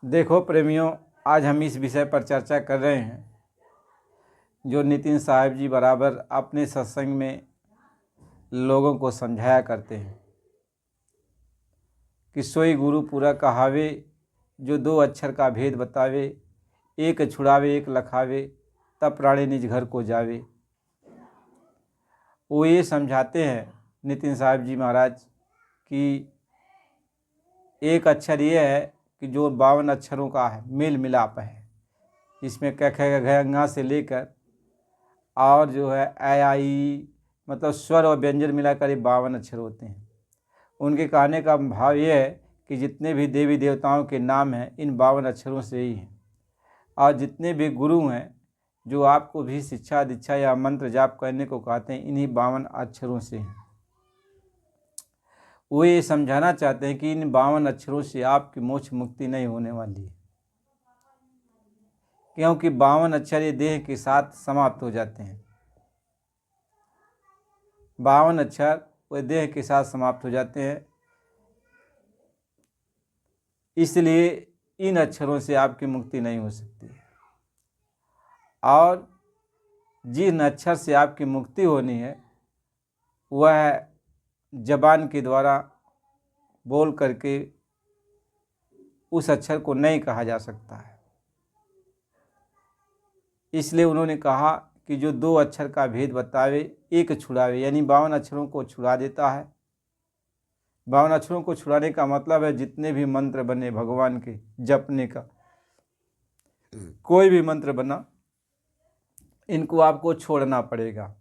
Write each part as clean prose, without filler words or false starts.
देखो प्रेमियों, आज हम इस विषय पर चर्चा कर रहे हैं जो नितिन साहब जी बराबर अपने सत्संग में लोगों को समझाया करते हैं कि सोई गुरु पूरा कहावे, जो दो अक्षर का भेद बतावे, एक छुड़ावे एक लखावे, तब प्राणी निज घर को जावे। वो ये समझाते हैं नितिन साहब जी महाराज कि एक अक्षर ये है कि जो 52 अक्षरों का है मेल मिलाप है। इसमें क ख ग घ से लेकर और जो है ए आई मतलब स्वर और व्यंजन मिलाकर ये 52 अक्षर होते हैं। उनके कहने का भाव ये है कि जितने भी देवी देवताओं के नाम हैं इन 52 अक्षरों से ही हैं, और जितने भी गुरु हैं जो आपको भी शिक्षा दीक्षा या मंत्र जाप करने को कहते हैं इन्हीं 52 अक्षरों से हैं। वो ये समझाना चाहते हैं कि इन 52 अक्षरों से आपकी मोक्ष मुक्ति नहीं होने वाली है, क्योंकि 52 अक्षर ये देह के साथ समाप्त हो जाते हैं। 52 अक्षर वो देह के साथ समाप्त हो जाते हैं, इसलिए इन अक्षरों से आपकी मुक्ति नहीं हो सकती है। और जिन अक्षर से आपकी मुक्ति होनी है वह जबान के द्वारा बोल करके उस अक्षर को नहीं कहा जा सकता है। इसलिए उन्होंने कहा कि जो दो अक्षर का भेद बतावे एक छुड़ावे, यानी 52 अक्षरों को छुड़ा देता है। 52 अक्षरों को छुड़ाने का मतलब है जितने भी मंत्र बने भगवान के जपने का, कोई भी मंत्र बना, इनको आपको छोड़ना पड़ेगा,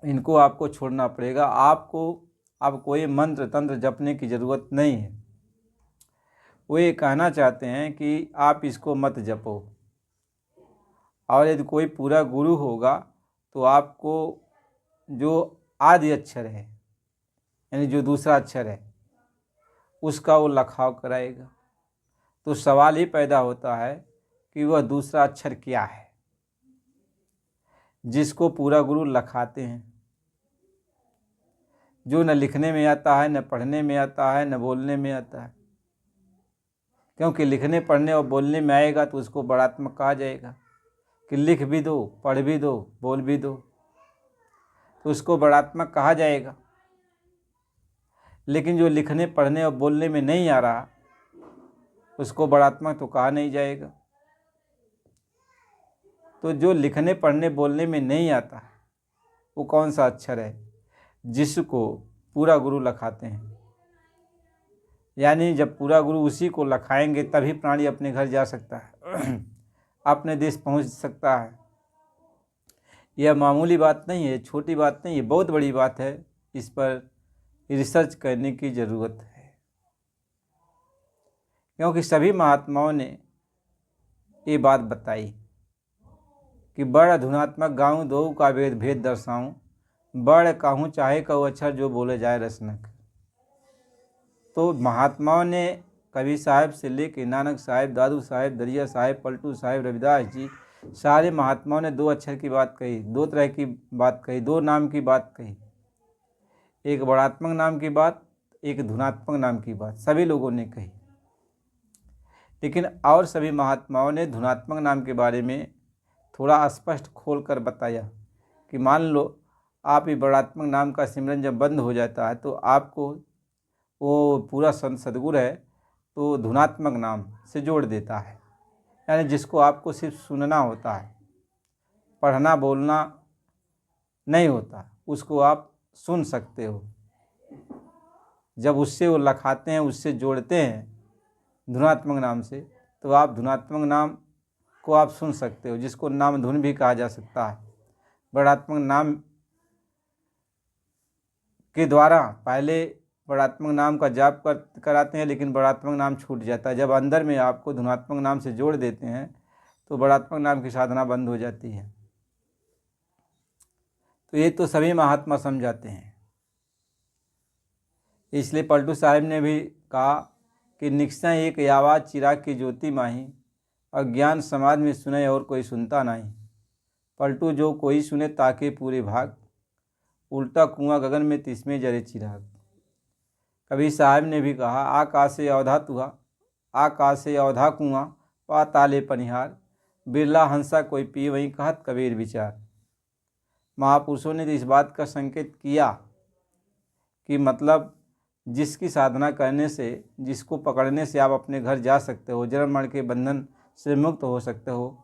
इनको आपको छोड़ना पड़ेगा। आपको अब कोई मंत्र तंत्र जपने की ज़रूरत नहीं है। वो ये कहना चाहते हैं कि आप इसको मत जपो, और यदि कोई पूरा गुरु होगा तो आपको जो आदि अक्षर है यानी जो दूसरा अक्षर है उसका वो लखाव कराएगा। तो सवाल ये पैदा होता है कि वह दूसरा अक्षर क्या है जिसको पूरा गुरु लखाते हैं, जो न लिखने में आता है, न पढ़ने में आता है, न बोलने में आता है। क्योंकि लिखने पढ़ने और बोलने में आएगा तो उसको बड़ात्मक कहा जाएगा कि लिख भी दो, पढ़ भी दो, बोल भी दो, तो उसको बड़ात्मक कहा जाएगा। लेकिन जो लिखने पढ़ने और बोलने में नहीं आ रहा उसको बड़ात्मक तो कहा नहीं जाएगा। तो जो लिखने पढ़ने बोलने में नहीं आता वो कौन सा अक्षर है जिसको पूरा गुरु लखाते हैं। यानी जब पूरा गुरु उसी को लखाएंगे तभी प्राणी अपने घर जा सकता है अपने देश पहुंच सकता है। यह मामूली बात नहीं है, छोटी बात नहीं है, बहुत बड़ी बात है। इस पर रिसर्च करने की ज़रूरत है, क्योंकि सभी महात्माओं ने ये बात बताई कि बड़ धुनात्मक गाऊँ दो का वेद भेद दर्शाऊँ, बड़ कहूँ चाहे कहूँ अक्षर जो बोले जाए रसनक। तो महात्माओं ने कबीर साहब से लेके नानक साहब, दादू साहब, दरिया साहब, पलटू साहब, रविदास जी, सारे महात्माओं ने दो अक्षर की बात कही, दो तरह की बात कही, दो नाम की बात कही, एक बड़ात्मक नाम की बात, एक धुनात्मक नाम की बात, सभी लोगों ने कही। लेकिन और सभी महात्माओं ने धुनात्मक नाम के बारे में थोड़ा स्पष्ट खोल कर बताया कि मान लो आप ये बड़ात्मक नाम का सिमरन जब बंद हो जाता है तो आपको वो पूरा संत सदगुरु है तो धुनात्मक नाम से जोड़ देता है, यानी जिसको आपको सिर्फ सुनना होता है, पढ़ना बोलना नहीं होता, उसको आप सुन सकते हो। जब उससे वो लखाते हैं, उससे जोड़ते हैं धुनात्मक नाम से, तो आप धुनात्मक नाम को आप सुन सकते हो, जिसको नाम धुन भी कहा जा सकता है। बड़ात्मक नाम के द्वारा पहले बड़ात्मक नाम का जाप कराते हैं, लेकिन बड़ात्मक नाम छूट जाता है। जब अंदर में आपको धुनात्मक नाम से जोड़ देते हैं तो बड़ात्मक नाम की साधना बंद हो जाती है। तो ये तो सभी महात्मा समझाते हैं। इसलिए पलटू साहब ने भी कहा कि निश्चय एक आवाज़ चिराग की ज्योति माही, अज्ञान समाज में सुने और कोई सुनता नहीं। पलटू जो कोई सुने ताके पूरे भाग, उल्टा कुआं गगन में तिसमें जरे चिराग। कबीर साहब ने भी कहा आकाश से अवधात हुआ, आकाशे अवधा कुआं पाताले पनिहार, बिरला हंसा कोई पी वहीं कहत कबीर विचार। महापुरुषों ने तो इस बात का संकेत किया कि मतलब जिसकी साधना करने से, जिसको पकड़ने से आप अपने घर जा सकते हो, जन्म मरण के बंधन से मुक्त हो सकते हो,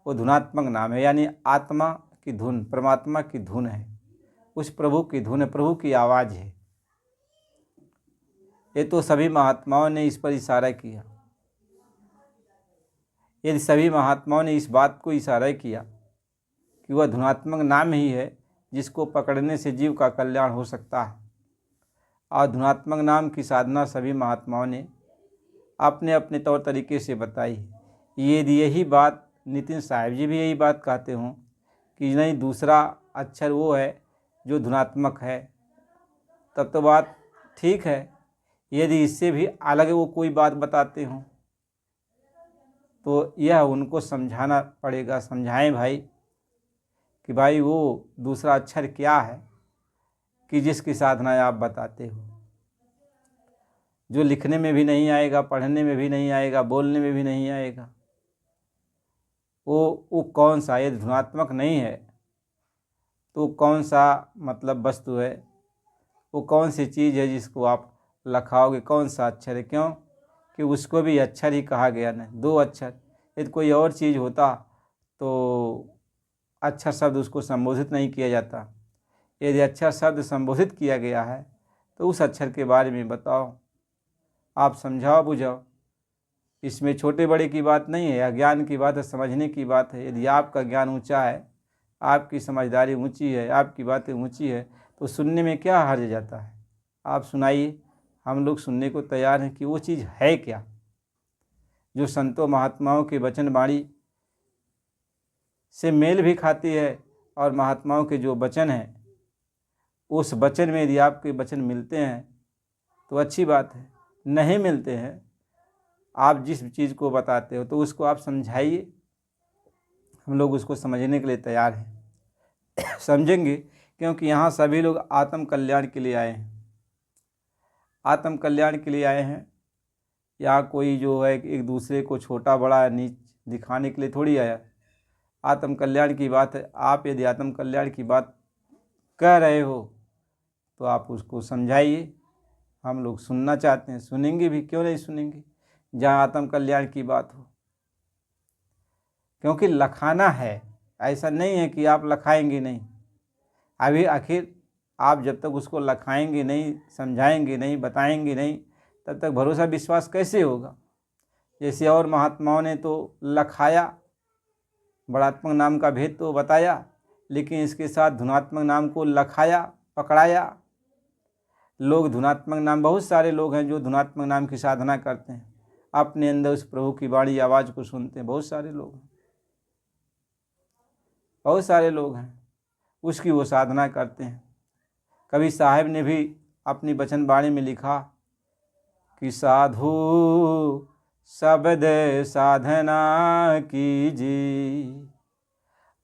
वो धुनात्मक नाम है। यानी आत्मा की धुन, परमात्मा की धुन है, उस प्रभु की धुन है, प्रभु की आवाज़ है। ये तो सभी महात्माओं ने इस पर इशारा किया। यदि सभी महात्माओं ने इस बात को इशारा किया कि वह धुनात्मक नाम ही है जिसको पकड़ने से जीव का कल्याण हो सकता है, और धुनात्मक नाम की साधना सभी महात्माओं ने अपने अपने तौर तरीके से बताई। यही बात नितिन साहब जी भी यही बात कहते हों कि नहीं, दूसरा अक्षर वो है जो धुनात्मक है, तब तो बात ठीक है। यदि इससे भी अलग वो कोई बात बताते हों तो यह उनको समझाना पड़ेगा। समझाएं भाई कि भाई वो दूसरा अक्षर क्या है कि जिसकी साधना आप बताते हो, जो लिखने में भी नहीं आएगा, पढ़ने में भी नहीं आएगा, बोलने में भी नहीं आएगा। वो कौन सा, यदि धुनात्मक नहीं है तो कौन सा मतलब वस्तु है, वो कौन सी चीज़ है जिसको आप लखाओगे, कौन सा अक्षर है? क्यों कि उसको भी अक्षर ही कहा गया ना, दो अक्षर। यदि कोई और चीज़ होता तो अक्षर शब्द उसको संबोधित नहीं किया जाता। यदि अक्षर शब्द संबोधित किया गया है तो उस अक्षर के बारे में बताओ, आप समझाओ बुझाओ। इसमें छोटे बड़े की बात नहीं है, ज्ञान की बात है, समझने की बात है। यदि आपका ज्ञान ऊंचा है, आपकी समझदारी ऊंची है, आपकी बातें ऊंची है, तो सुनने में क्या हर्ज जाता है? आप सुनाइए, हम लोग सुनने को तैयार हैं कि वो चीज़ है क्या जो संतों महात्माओं के वचन वाणी से मेल भी खाती है, और महात्माओं के जो वचन हैं उस वचन में यदि आपके वचन मिलते हैं तो अच्छी बात है, नहीं मिलते हैं, आप जिस चीज़ को बताते हो तो उसको आप समझाइए, हम लोग उसको समझने के लिए तैयार हैं। समझेंगे, क्योंकि यहाँ सभी लोग आत्म कल्याण के लिए आए हैं। आत्म कल्याण के लिए आए हैं। यहाँ कोई जो है एक दूसरे को छोटा बड़ा नीच दिखाने के लिए थोड़ी आया। आत्म कल्याण की बात है। आप यदि आत्म कल्याण की बात कह रहे हो तो आप उसको समझाइए, हम लोग सुनना चाहते हैं, सुनेंगे भी, क्यों नहीं सुनेंगे जहाँ आत्म कल्याण की बात हो। क्योंकि लखाना है, ऐसा नहीं है कि आप लखाएंगे नहीं। अभी आखिर आप जब तक उसको लखाएंगे नहीं, समझाएंगे नहीं, बताएंगे नहीं, तब तक भरोसा विश्वास कैसे होगा? जैसे और महात्माओं ने तो लखाया, बड़ात्मक नाम का भेद तो बताया, लेकिन इसके साथ धुनात्मक नाम को लखाया, पकड़ाया। लोग धुनात्मक नाम, बहुत सारे लोग हैं जो धुनात्मक नाम की साधना करते हैं, अपने अंदर उस प्रभु की वाणी आवाज़ को सुनते हैं। बहुत सारे लोग हैं, बहुत सारे लोग हैं, उसकी वो साधना करते हैं। कभी साहिब ने भी अपनी वचन वाणी में लिखा कि साधु शब्द साधना कीजिए,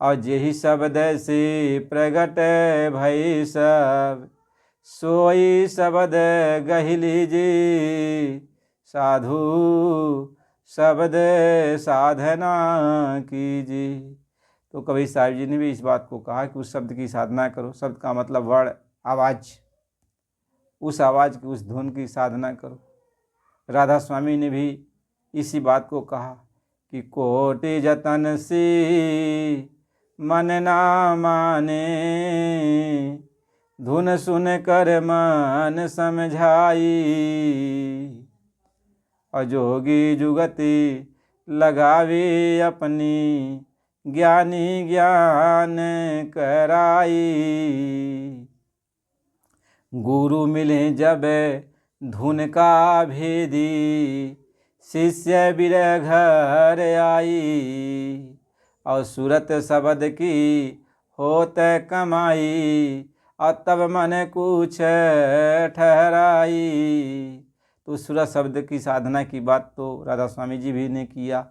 और यही शब्द से प्रगट भई सब, सोई शब्द गहि लीजिए, साधु शब्द साधना कीजिए। तो कबीर साहिब जी ने भी इस बात को कहा कि उस शब्द की साधना करो। शब्द का मतलब वर्ण, आवाज़, उस आवाज़ की, उस धुन की साधना करो। राधा स्वामी ने भी इसी बात को कहा कि कोटि जतन से मन ना माने, धुन सुन कर मन समझाई, और जोगी जुगति लगावे अपनी, ज्ञानी ज्ञान कराई। गुरु मिले जब धुन का भेदी, शिष्य बिरह घर आई, और सूरत शब्द की होत कमाई, और तब मन कुछ ठहराई। तो सूरत शब्द की साधना की बात तो राधा स्वामी जी भी ने किया,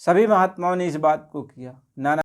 सभी महात्माओं ने इस बात को किया। नाना